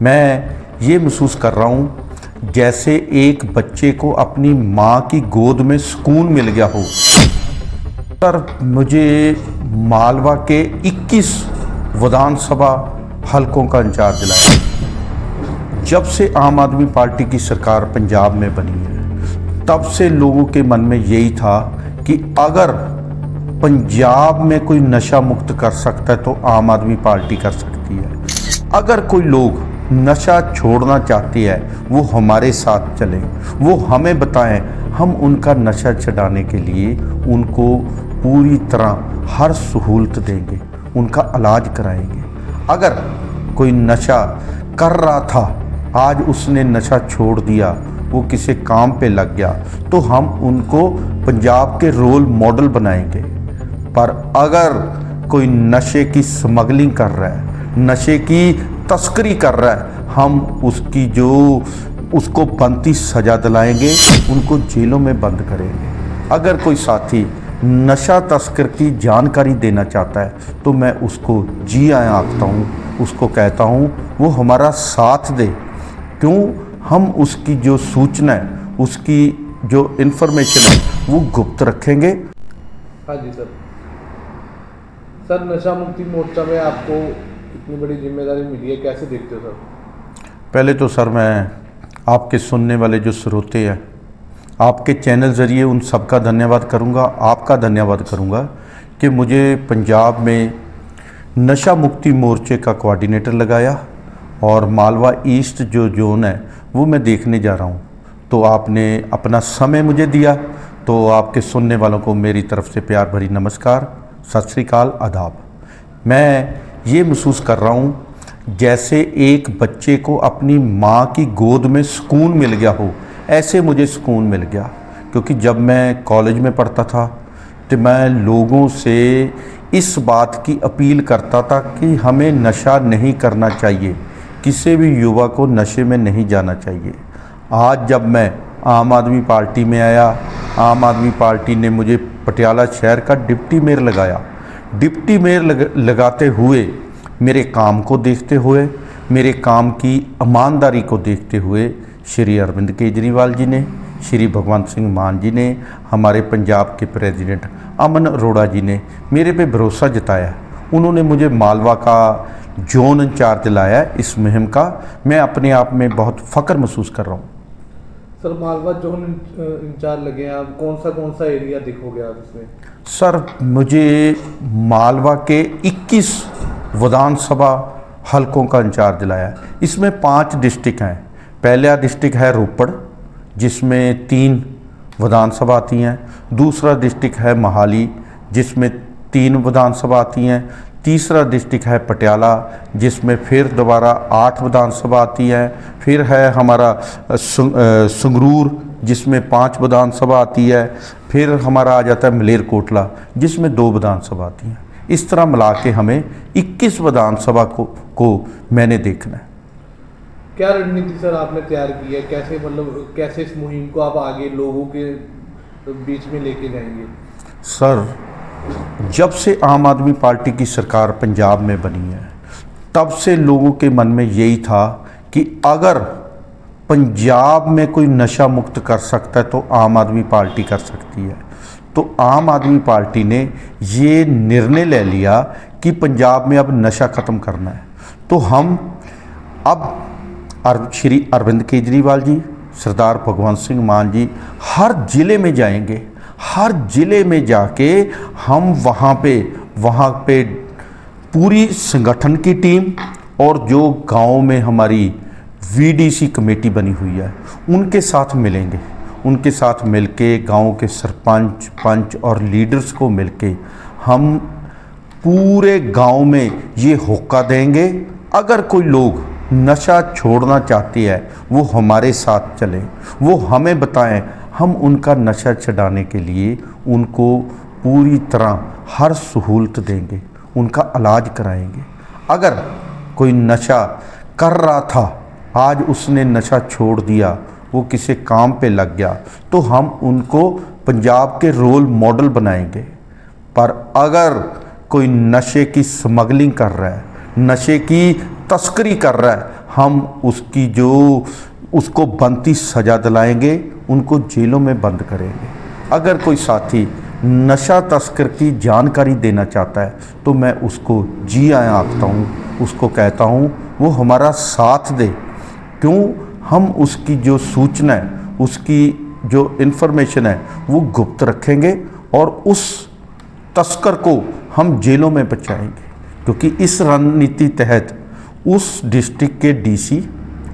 मैं ये महसूस कर रहा हूँ जैसे एक बच्चे को अपनी माँ की गोद में सुकून मिल गया हो। सर, मुझे मालवा के 21 विधानसभा हलकों का इंचार्ज दिलाया। जब से आम आदमी पार्टी की सरकार पंजाब में बनी है, तब से लोगों के मन में यही था कि अगर पंजाब में कोई नशा मुक्त कर सकता है तो आम आदमी पार्टी कर सकती है। अगर कोई लोग नशा छोड़ना चाहते हैं वो हमारे साथ चलें, वो हमें बताएं, हम उनका नशा छुड़ाने के लिए उनको पूरी तरह हर सहूलत देंगे, उनका इलाज कराएंगे। अगर कोई नशा कर रहा था, आज उसने नशा छोड़ दिया, वो किसी काम पे लग गया, तो हम उनको पंजाब के रोल मॉडल बनाएंगे। पर अगर कोई नशे की स्मगलिंग कर रहा है, नशे की तस्करी कर रहा है, हम उसको बनती सज़ा दिलाएंगे, उनको जेलों में बंद करेंगे। अगर कोई साथी नशा तस्कर की जानकारी देना चाहता है तो मैं उसको जी आया आंकता हूँ, उसको कहता हूँ वो हमारा साथ दे। क्यों? हम उसकी जो सूचना है, उसकी जो इन्फॉर्मेशन है वो गुप्त रखेंगे। हाँ जी सर। सर, नशा मुक्ति मोर्चा में आपको इतनी बड़ी जिम्मेदारी मिली है, कैसे देखते हो सर? पहले तो सर मैं आपके सुनने वाले जो श्रोते हैं, आपके चैनल ज़रिए उन सबका धन्यवाद करूंगा, आपका धन्यवाद करूंगा कि मुझे पंजाब में नशा मुक्ति मोर्चे का कोऑर्डिनेटर लगाया और मालवा ईस्ट जो जोन है वो मैं देखने जा रहा हूँ। तो आपने अपना समय मुझे दिया, तो आपके सुनने वालों को मेरी तरफ से प्यार भरी नमस्कार, सत श्री अकाल, आदाब। मैं ये महसूस कर रहा हूँ जैसे एक बच्चे को अपनी माँ की गोद में सुकून मिल गया हो, ऐसे मुझे सुकून मिल गया। क्योंकि जब मैं कॉलेज में पढ़ता था तो मैं लोगों से इस बात की अपील करता था कि हमें नशा नहीं करना चाहिए, किसी भी युवा को नशे में नहीं जाना चाहिए। आज जब मैं आम आदमी पार्टी में आया, आम आदमी पार्टी ने मुझे पटियाला शहर का डिप्टी मेयर लगाया। डिप्टी मेयर लगाते हुए, मेरे काम को देखते हुए, मेरे काम की ईमानदारी को देखते हुए श्री अरविंद केजरीवाल जी ने, श्री भगवंत सिंह मान जी ने, हमारे पंजाब के प्रेसिडेंट अमन अरोड़ा जी ने मेरे पे भरोसा जताया। उन्होंने मुझे मालवा का जोन इंचार्ज लाया इस मुहिम का। मैं अपने आप में बहुत फ़ख्र महसूस कर रहा हूँ। सर, मालवा जोन इंचार्ज लगे हैं आप, कौन सा एरिया दिखोगे आप इसमें? सर, मुझे मालवा के 21 विधानसभा हलकों का इंचार्ज दिलाया। इसमें 5 डिस्ट्रिक्ट हैं। पहला डिस्ट्रिक्ट है रोपड़, जिसमें 3 विधानसभा आती हैं। दूसरा डिस्ट्रिक्ट है मोहाली, जिसमें 3 विधानसभा आती हैं। तीसरा डिस्ट्रिक्ट है पटियाला, जिसमें फिर दोबारा 8 विधानसभा आती हैं। फिर है हमारा संगरूर, जिसमें 5 विधानसभा आती है। फिर हमारा आ जाता है मलेरकोटला, जिसमें 2 विधानसभा आती हैं। इस तरह मिला के हमें 21 विधानसभा को मैंने देखना है। क्या रणनीति सर आपने तैयार की है? कैसे इस मुहिम को आप आगे लोगों के बीच में लेके जाएंगे? सर, जब से आम आदमी पार्टी की सरकार पंजाब में बनी है, तब से लोगों के मन में यही था कि अगर पंजाब में कोई नशा मुक्त कर सकता है तो आम आदमी पार्टी कर सकती है। तो आम आदमी पार्टी ने ये निर्णय ले लिया कि पंजाब में अब नशा ख़त्म करना है। तो हम अब श्री अरविंद केजरीवाल जी, सरदार भगवंत सिंह मान जी हर ज़िले में जाएंगे। हर ज़िले में जाके हम वहाँ पे पूरी संगठन की टीम और जो गांव में हमारी वीडीसी कमेटी बनी हुई है उनके साथ मिलेंगे। उनके साथ मिलके गांव के सरपंच, पंच और लीडर्स को मिलके हम पूरे गांव में ये होका देंगे, अगर कोई लोग नशा छोड़ना चाहते हैं वो हमारे साथ चलें, वो हमें बताएं, हम उनका नशा छुड़ाने के लिए उनको पूरी तरह हर सहूलत देंगे, उनका इलाज कराएंगे। अगर कोई नशा कर रहा था, आज उसने नशा छोड़ दिया, वो किसी काम पे लग गया, तो हम उनको पंजाब के रोल मॉडल बनाएंगे। पर अगर कोई नशे की स्मगलिंग कर रहा है, नशे की तस्करी कर रहा है, हम उसकी जो उसको बनती सज़ा दिलाएंगे, उनको जेलों में बंद करेंगे। अगर कोई साथी नशा तस्कर की जानकारी देना चाहता है तो मैं उसको जी आया आखता हूँ, उसको कहता हूँ वो हमारा साथ दे। क्यों? हम उसकी जो सूचना है, उसकी जो इन्फॉर्मेशन है वो गुप्त रखेंगे और उस तस्कर को हम जेलों में बचाएंगे। क्योंकि इस रणनीति तहत उस डिस्ट्रिक्ट के डीसी,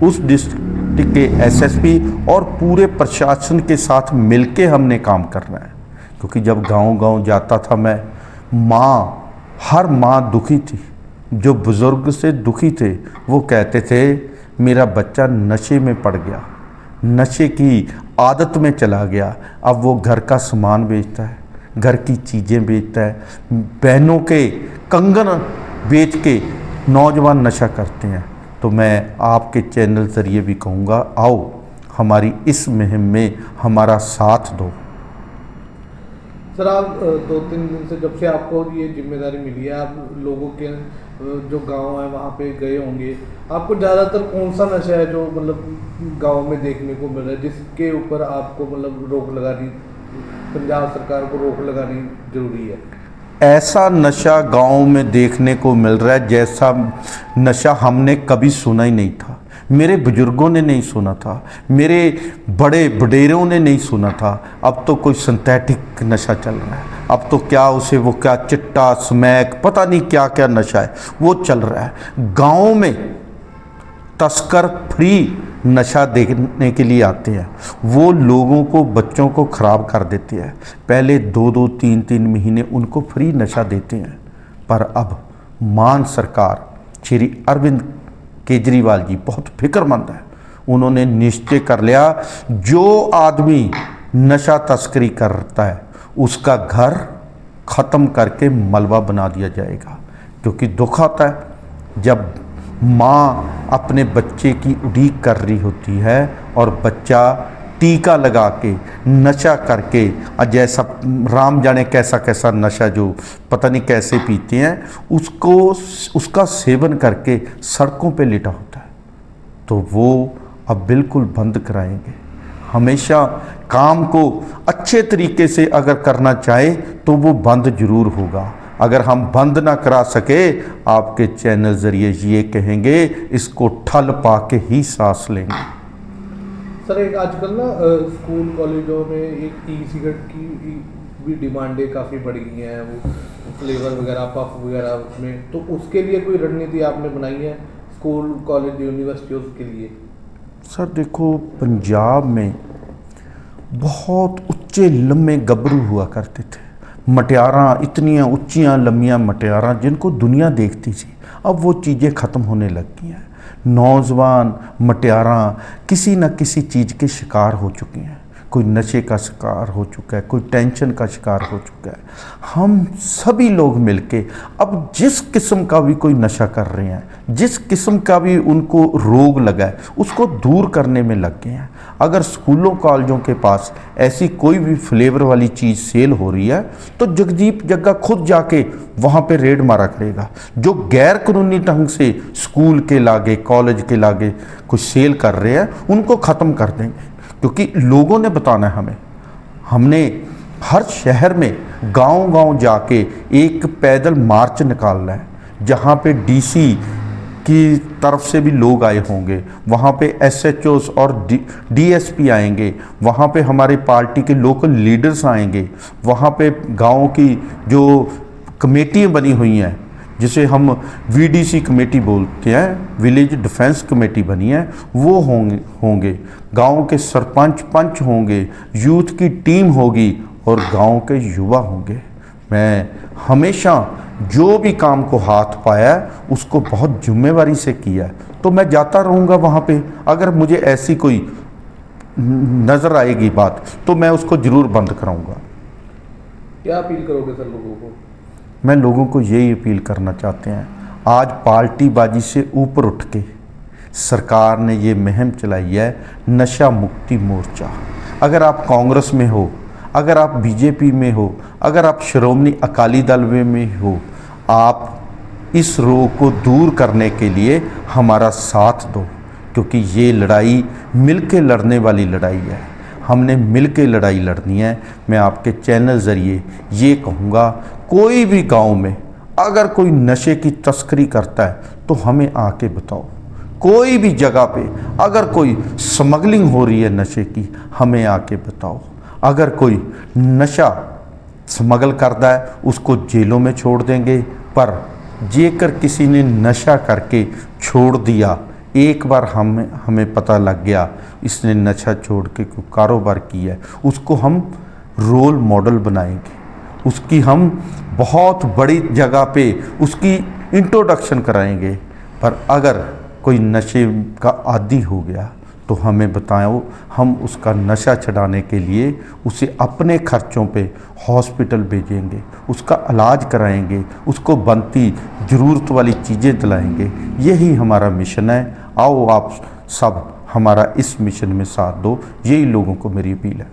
उस डिस्ट्रिक्ट के एसएसपी और पूरे प्रशासन के साथ मिलके हमने काम करना है। क्योंकि जब गांव-गांव जाता था मैं, हर माँ दुखी थी, जो बुज़ुर्ग से दुखी थे वो कहते थे मेरा बच्चा नशे में पड़ गया, नशे की आदत में चला गया, अब वो घर का सामान बेचता है, घर की चीज़ें बेचता है, बहनों के कंगन बेच के नौजवान नशा करते हैं। तो मैं आपके चैनल ज़रिए भी कहूँगा, आओ हमारी इस मुहिम में हमारा साथ दो। सर, आप 2-3 दिन से, जब से आपको ये जिम्मेदारी मिली है, आप लोगों के जो गांव है वहाँ पे गए होंगे, आपको ज़्यादातर कौन सा नशा है जो मतलब गांव में देखने को मिल रहा है, जिसके ऊपर आपको मतलब रोक लगानी, पंजाब सरकार को रोक लगानी जरूरी है? ऐसा नशा गांव में देखने को मिल रहा है जैसा नशा हमने कभी सुना ही नहीं था, मेरे बुजुर्गों ने नहीं सुना था, मेरे बड़े बडेरों ने नहीं सुना था। अब तो कोई सिंथेटिक नशा चल रहा है, अब तो क्या उसे वो क्या चिट्टा स्मैक पता नहीं क्या क्या नशा है वो चल रहा है। गांव में तस्कर फ्री नशा देखने के लिए आते हैं, वो लोगों को, बच्चों को ख़राब कर देते हैं। पहले 2-2, 3-3 महीने उनको फ्री नशा देते हैं, पर अब मान सरकार श्री अरविंद केजरीवाल जी बहुत फिक्रमंद है। उन्होंने निश्चय कर लिया जो आदमी नशा तस्करी करता है उसका घर ख़त्म करके मलबा बना दिया जाएगा। क्योंकि दुख आता है जब माँ अपने बच्चे की उड़ीक कर रही होती है और बच्चा टीका लगा के नशा करके, जैसा राम जाने कैसा कैसा नशा जो पता नहीं कैसे पीते हैं, उसका सेवन करके सड़कों पे लेटा होता है। तो वो अब बिल्कुल बंद कराएंगे। हमेशा काम को अच्छे तरीके से अगर करना चाहे तो वो बंद जरूर होगा। अगर हम बंद ना करा सके, आपके चैनल ज़रिए ये कहेंगे इसको ठल पा के ही सांस लेंगे। सर, एक आजकल ना स्कूल कॉलेजों में एक ई सिगरेट की भी डिमांडें काफ़ी बढ़ गई हैं, वो फ्लेवर वगैरह, पफ वगैरह में, तो उसके लिए कोई रणनीति आपने बनाई है स्कूल कॉलेज यूनिवर्सिटियों के लिए? सर देखो, पंजाब में बहुत ऊंचे लम्बे गबरू हुआ करते थे, मटियारा, इतनी ऊंचियाँ लम्बियाँ मटियारा जिनको दुनिया देखती थी। अब वो चीज़ें ख़त्म होने लग गई हैं। नौजवान मटियारा किसी न किसी चीज़ के शिकार हो चुकी हैं। कोई नशे का शिकार हो चुका है, कोई टेंशन का शिकार हो चुका है। हम सभी लोग मिलके अब जिस किस्म का भी कोई नशा कर रहे हैं, जिस किस्म का भी उनको रोग लगा है, उसको दूर करने में लग गए हैं। अगर स्कूलों कॉलेजों के पास ऐसी कोई भी फ्लेवर वाली चीज़ सेल हो रही है तो जगदीप जग्गा खुद जाके वहाँ पे रेड मारा करेगा। जो गैर कानूनी ढंग से स्कूल के लागे, कॉलेज के लागे कुछ सेल कर रहे हैं, उनको ख़त्म कर देंगे। क्योंकि लोगों ने बताना है हमने हर शहर में गांव-गांव जाके एक पैदल मार्च निकालना है, जहाँ पे डीसी की तरफ से भी लोग आए होंगे, वहाँ पे एसएचओस और डीएसपी आएंगे, वहाँ पे हमारी पार्टी के लोकल लीडर्स आएंगे, वहाँ पे गाँव की जो कमेटियाँ बनी हुई हैं जिसे हम वीडीसी कमेटी बोलते हैं, विलेज डिफेंस कमेटी बनी है, वो होंगे गांव के सरपंच पंच होंगे, यूथ की टीम होगी और गांव के युवा होंगे। मैं हमेशा जो भी काम को हाथ पाया उसको बहुत जिम्मेवारी से किया, तो मैं जाता रहूँगा वहाँ पे। अगर मुझे ऐसी कोई नज़र आएगी बात तो मैं उसको ज़रूर बंद कराऊँगा। क्या अपील करोगे सर लोगों को? मैं लोगों को यही अपील करना चाहते हैं, आज पार्टीबाजी से ऊपर उठ के सरकार ने ये मुहिम चलाई है नशा मुक्ति मोर्चा। अगर आप कांग्रेस में हो, अगर आप बीजेपी में हो, अगर आप श्रोमणी अकाली दल में हो, आप इस रोग को दूर करने के लिए हमारा साथ दो। क्योंकि ये लड़ाई मिल के लड़ने वाली लड़ाई है। हमने मिल के लड़ाई लड़नी है। मैं आपके चैनल ज़रिए ये कहूँगा, कोई भी गांव में अगर कोई नशे की तस्करी करता है तो हमें आके बताओ। कोई भी जगह पे अगर कोई स्मगलिंग हो रही है नशे की, हमें आके बताओ। अगर कोई नशा स्मगल करता है उसको जेलों में छोड़ देंगे, पर जेकर किसी ने नशा करके छोड़ दिया, एक बार हमें पता लग गया इसने नशा छोड़ के कोई कारोबार किया है, उसको हम रोल मॉडल बनाएंगे, उसकी हम बहुत बड़ी जगह पे उसकी इंट्रोडक्शन कराएंगे। पर अगर कोई नशे का आदी हो गया तो हमें बताओ, हम उसका नशा छुड़ाने के लिए उसे अपने खर्चों पे हॉस्पिटल भेजेंगे, उसका इलाज कराएंगे, उसको बनती ज़रूरत वाली चीज़ें दिलाएंगे। यही हमारा मिशन है। आओ आप सब हमारा इस मिशन में साथ दो, यही लोगों को मेरी अपील है।